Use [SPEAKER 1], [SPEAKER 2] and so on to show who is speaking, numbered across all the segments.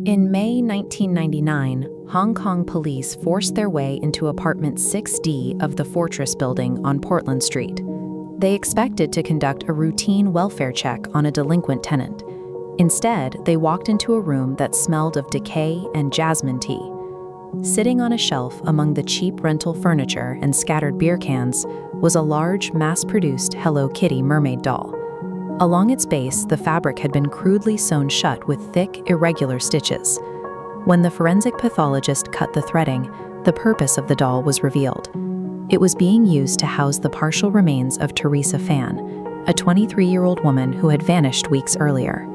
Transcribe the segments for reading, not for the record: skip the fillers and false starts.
[SPEAKER 1] In May 1999, Hong Kong police forced their way into apartment 6D of the Fortress building on Portland Street. They expected to conduct a routine welfare check on a delinquent tenant. Instead, they walked into a room that smelled of decay and jasmine tea. Sitting on a shelf among the cheap rental furniture and scattered beer cans was a large, mass-produced Hello Kitty mermaid doll. Along its base, the fabric had been crudely sewn shut with thick, irregular stitches. When the forensic pathologist cut the threading, the purpose of the doll was revealed. It was being used to house the partial remains of Teresa Fan, a 23-year-old woman who had vanished weeks earlier.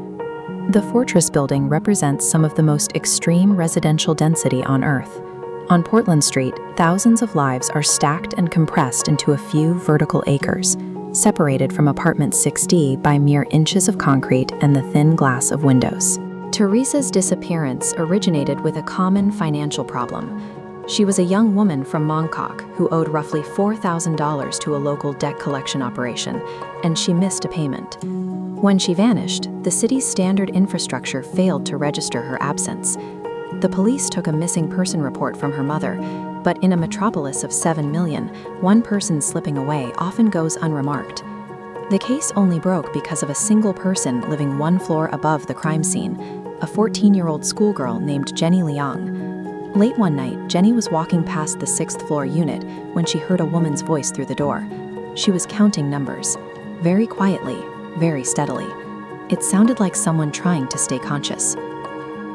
[SPEAKER 1] The Fortress building represents some of the most extreme residential density on Earth. On Portland Street, thousands of lives are stacked and compressed into a few vertical acres, separated from apartment 6D by mere inches of concrete and the thin glass of windows. Teresa's disappearance originated with a common financial problem. She was a young woman from Mongkok who owed roughly $4,000 to a local debt collection operation, and she missed a payment. When she vanished, the city's standard infrastructure failed to register her absence. The police took a missing person report from her mother, but in a metropolis of 7 million, one person slipping away often goes unremarked. The case only broke because of a single person living one floor above the crime scene, a 14-year-old schoolgirl named Jenny Liang. Late one night, Jenny was walking past the 6th floor unit when she heard a woman's voice through the door. She was counting numbers, very quietly, very steadily. It sounded like someone trying to stay conscious.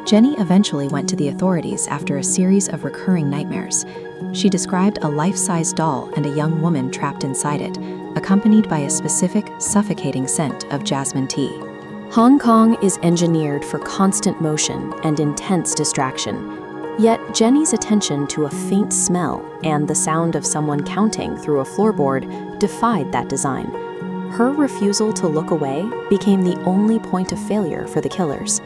[SPEAKER 1] Jenny eventually went to the authorities after a series of recurring nightmares. She described a life-size doll and a young woman trapped inside it, accompanied by a specific, suffocating scent of jasmine tea. Hong Kong is engineered for constant motion and intense distraction. Yet Jenny's attention to a faint smell and the sound of someone counting through a floorboard defied that design. Her refusal to look away became the only point of failure for the killers.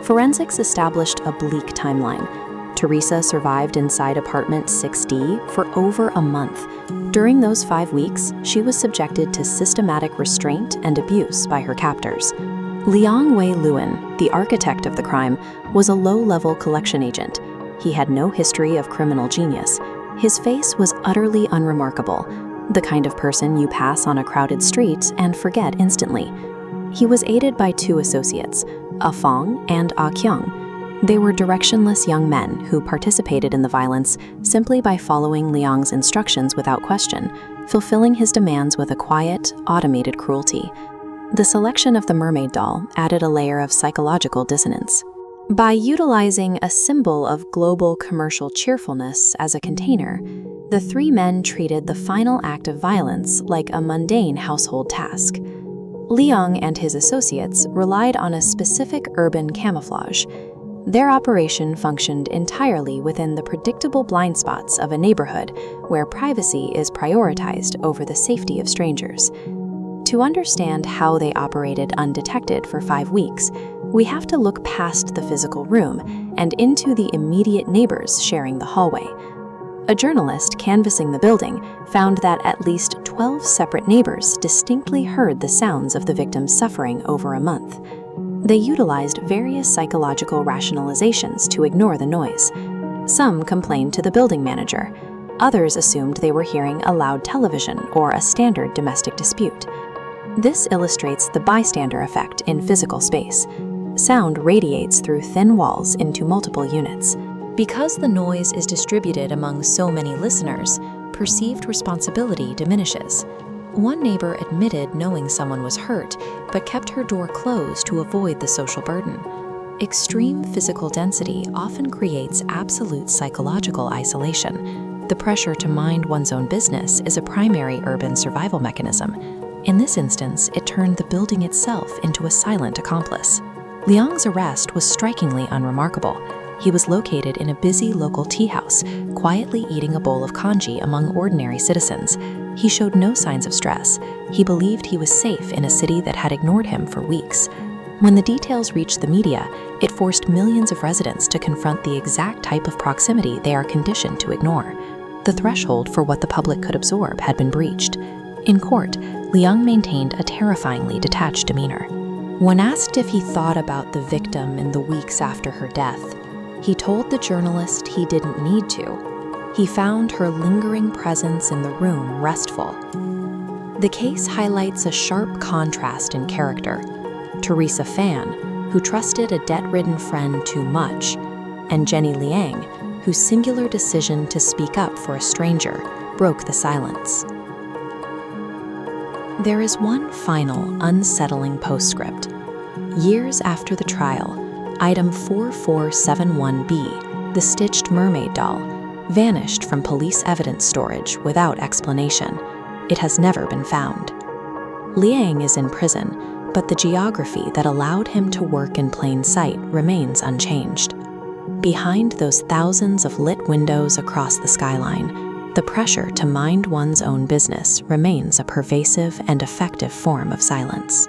[SPEAKER 1] Forensics established a bleak timeline. Teresa survived inside apartment 6D for over a month. During those 5 weeks, she was subjected to systematic restraint and abuse by her captors. Liang Wei Luan, the architect of the crime, was a low-level collection agent. He had no history of criminal genius. His face was utterly unremarkable, the kind of person you pass on a crowded street and forget instantly. He was aided by 2 associates, A Fong and Ah Kyung. They were directionless young men who participated in the violence simply by following Liang's instructions without question, fulfilling his demands with a quiet, automated cruelty. The selection of the mermaid doll added a layer of psychological dissonance. By utilizing a symbol of global commercial cheerfulness as a container, the 3 men treated the final act of violence like a mundane household task. Liang and his associates relied on a specific urban camouflage. Their operation functioned entirely within the predictable blind spots of a neighborhood where privacy is prioritized over the safety of strangers. To understand how they operated undetected for 5 weeks, we have to look past the physical room and into the immediate neighbors sharing the hallway. A journalist canvassing the building found that at least 12 separate neighbors distinctly heard the sounds of the victim's suffering over a month. They utilized various psychological rationalizations to ignore the noise. Some complained to the building manager. Others assumed they were hearing a loud television or a standard domestic dispute. This illustrates the bystander effect in physical space. Sound radiates through thin walls into multiple units. Because the noise is distributed among so many listeners, perceived responsibility diminishes. One neighbor admitted knowing someone was hurt, but kept her door closed to avoid the social burden. Extreme physical density often creates absolute psychological isolation. The pressure to mind one's own business is a primary urban survival mechanism. In this instance, it turned the building itself into a silent accomplice. Liang's arrest was strikingly unremarkable. He was located in a busy local tea house, quietly eating a bowl of congee among ordinary citizens. He showed no signs of stress. He believed he was safe in a city that had ignored him for weeks. When the details reached the media, it forced millions of residents to confront the exact type of proximity they are conditioned to ignore. The threshold for what the public could absorb had been breached. In court, Liang maintained a terrifyingly detached demeanor. When asked if he thought about the victim in the weeks after her death, he told the journalist he didn't need to. He found her lingering presence in the room restful. The case highlights a sharp contrast in character. Teresa Fan, who trusted a debt-ridden friend too much, and Jenny Liang, whose singular decision to speak up for a stranger broke the silence. There is one final, unsettling postscript. Years after the trial, item 4471B, the stitched mermaid doll, vanished from police evidence storage without explanation. It has never been found. Liang is in prison, but the geography that allowed him to work in plain sight remains unchanged. Behind those thousands of lit windows across the skyline, the pressure to mind one's own business remains a pervasive and effective form of silence.